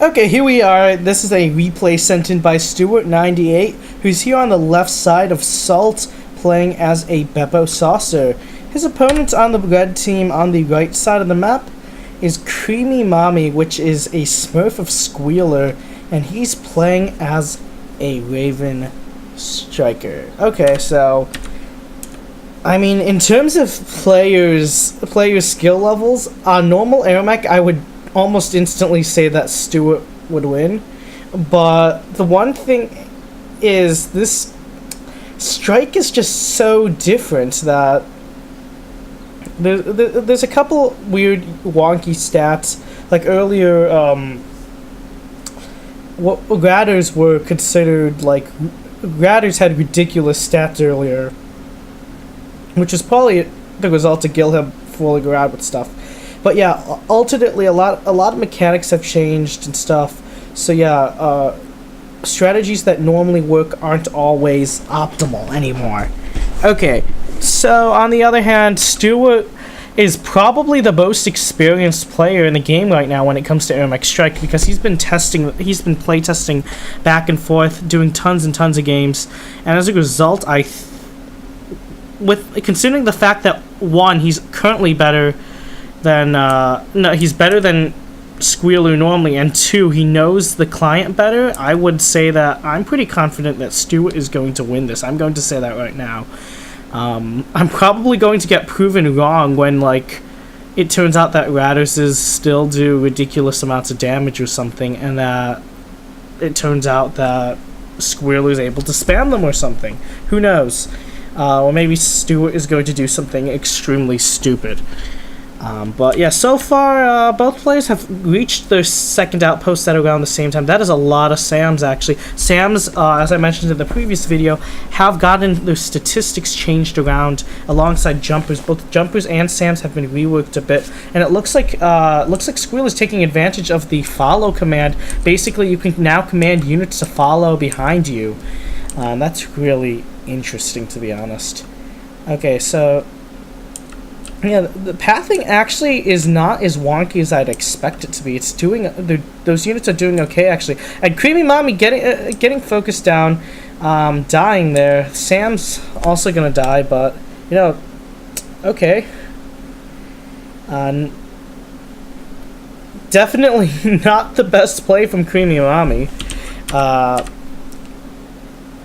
Okay, here we are. This is a replay sent in by Stuart98, who's here on the left side of Salt, playing as a Beppo Saucer. His opponent on the red team on the right side of the map is Creamy Mommy, which is a Smurf of Squeeler, and he's playing as a Raven Striker. Okay, so I mean, in terms of players' skill levels, on normal AirMech, I would almost instantly say that Stuart would win. But the one thing is, this Strike is just so different that there's a couple weird wonky stats. Like earlier, what Ratters were considered, like, Ratters had ridiculous stats earlier, which is probably the result of Gilham fooling around with stuff. But yeah, ultimately, a lot of mechanics have changed and stuff. So yeah, strategies that normally work aren't always optimal anymore. Okay, so on the other hand, Stuart is probably the most experienced player in the game right now when it comes to AirMech Strike, because he's been play testing back and forth, doing tons and tons of games, and as a result, considering the fact that one, he's currently better than he's better than Squeeler normally, and two, he knows the client better, I would say that I'm pretty confident that Stuart is going to win this. I'm going to say that right now. I'm probably going to get proven wrong when, like, it turns out that Ratters still do ridiculous amounts of damage or something, and that it turns out that Squeeler is able to spam them or something. Who knows? Or maybe Stuart is going to do something extremely stupid. But yeah, so far, both players have reached their second outpost at around the same time. That is a lot of SAMs, actually. SAMs, as I mentioned in the previous video, have gotten their statistics changed around alongside jumpers. Both jumpers and SAMs have been reworked a bit, and it looks like Squeal is taking advantage of the follow command. Basically, you can now command units to follow behind you. That's really interesting, to be honest. Okay, so yeah, the pathing actually is not as wonky as I'd expect it to be. It's doing, those units are doing okay, actually. And Creamy Mommy getting focused down, dying there. Sam's also gonna die, but you know, okay. Definitely not the best play from Creamy Mommy.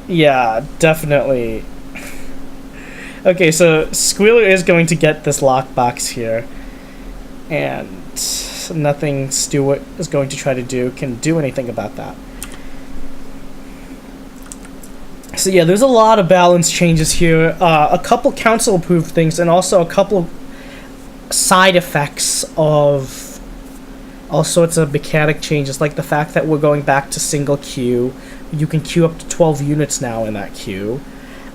Yeah, definitely. Okay, so Squeeler is going to get this lockbox here, and nothing Stuart is going to try to can do anything about that. So yeah, there's a lot of balance changes here, a couple council-approved things, and also a couple side effects of all sorts of mechanic changes, like the fact that we're going back to single queue. You can queue up to 12 units now in that queue.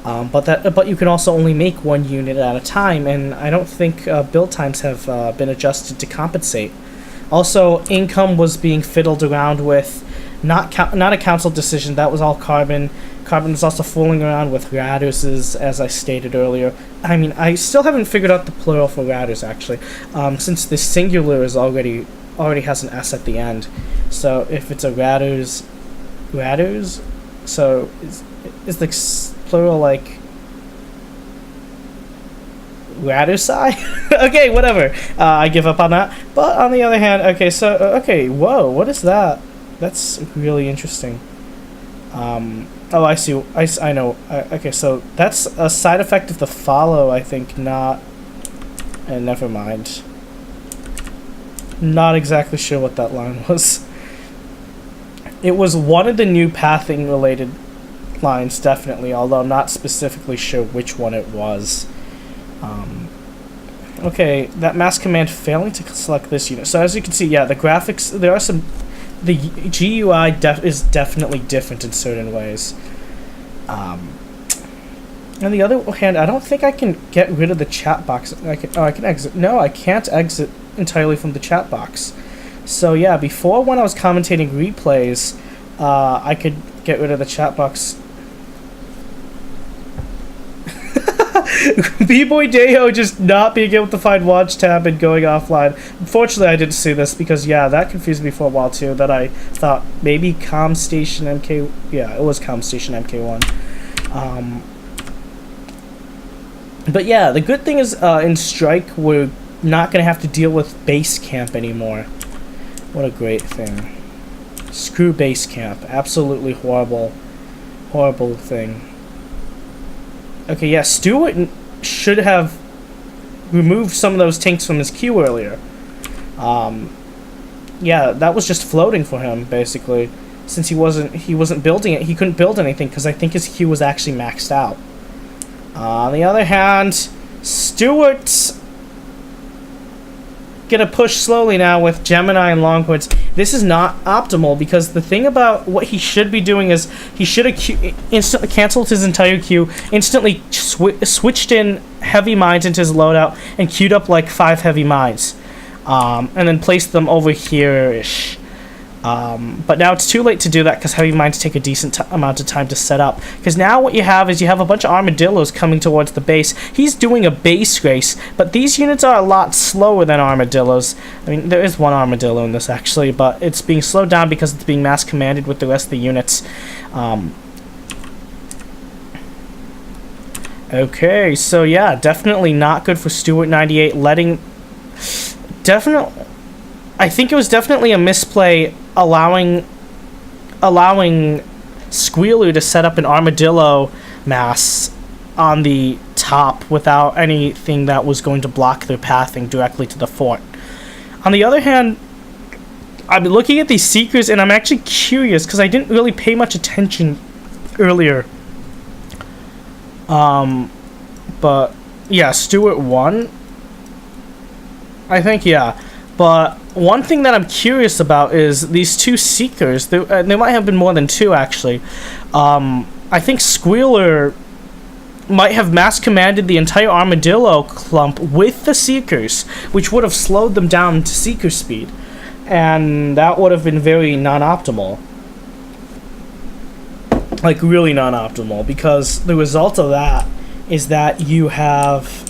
But you can also only make one unit at a time, and I don't think build times have been adjusted to compensate. Also, income was being fiddled around with, not a council decision. That was all Carbon. Carbon was also fooling around with Ratters, as I stated earlier. I mean, I still haven't figured out the plural for Ratters, actually, since the singular is already has an S at the end. So if it's a Ratters, so is the plural like Rattersai? Okay, whatever. I give up on that. But on the other hand, okay, so okay, whoa, what is that? That's really interesting. Oh, I see. I know. Okay, so that's a side effect of the follow, I think. Not. And never mind. Not exactly sure what that line was. It was one of the new pathing related lines, definitely, although I'm not specifically sure which one it was. Okay, that mass command failing to select this unit. So as you can see, yeah, the graphics, there are some, the GUI is definitely different in certain ways. On the other hand, I don't think I can get rid of the chat box. I can exit. No, I can't exit entirely from the chat box. So yeah, before, when I was commentating replays, I could get rid of the chat box. B-Boy Deho just not being able to find Watch tab and going offline. Unfortunately, I didn't see this because, yeah, that confused me for a while, too. That I thought maybe Com Station MK... Yeah, it was Com Station MK1. But, yeah, the good thing is in Strike, we're not going to have to deal with base camp anymore. What a great thing. Screw base camp. Absolutely horrible. Horrible thing. Okay, yeah, Stuart should have removed some of those tanks from his queue earlier. Yeah, that was just floating for him, basically. Since he wasn't building it, he couldn't build anything because I think his queue was actually maxed out. On the other hand, Stuart's gonna push slowly now with Gemini and Longhorns. This is not optimal because the thing about what he should be doing is he should have instantly canceled his entire queue, instantly switched in heavy mines into his loadout, and queued up like 5 heavy mines, and then placed them over here-ish. But now it's too late to do that because heavy mines take a decent amount of time to set up. Because now what you have is you have a bunch of armadillos coming towards the base. He's doing a base race, but these units are a lot slower than armadillos. I mean, there is one armadillo in this actually, but it's being slowed down because it's being mass commanded with the rest of the units. Okay, so yeah, definitely not good for Stuart98 letting... Definitely... I think it was definitely a misplay allowing Squeeler to set up an armadillo mass on the top without anything that was going to block their pathing directly to the fort. On the other hand, I've been looking at these Seekers and I'm actually curious because I didn't really pay much attention earlier. But yeah, Stuart won. I think, yeah. But one thing that I'm curious about is these 2 Seekers. There might have been more than 2, actually. I think Squeeler might have mass commanded the entire Armadillo clump with the Seekers, which would have slowed them down to Seeker speed. And that would have been very non-optimal. Like, really non-optimal. Because the result of that is that you have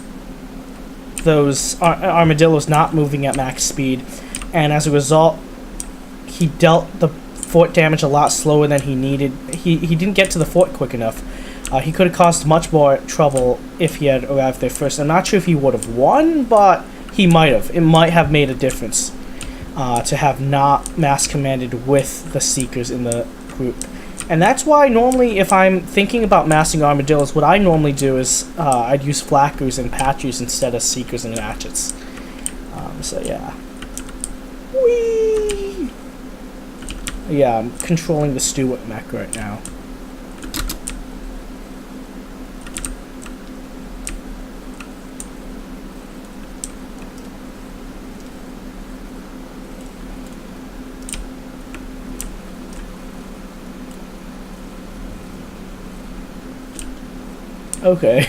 those armadillos not moving at max speed, and as a result he dealt the fort damage a lot slower than he needed. He didn't get to the fort quick enough. He could have caused much more trouble if he had arrived there first. I'm not sure if he would have won, but he might have. It might have made a difference to have not mass commanded with the Seekers in the group. And that's why normally if I'm thinking about massing armadillos, what I normally do is I'd use flackers and patchers instead of Seekers and ratchets. So yeah. Whee! Yeah, I'm controlling the Stuart mech right now. Okay.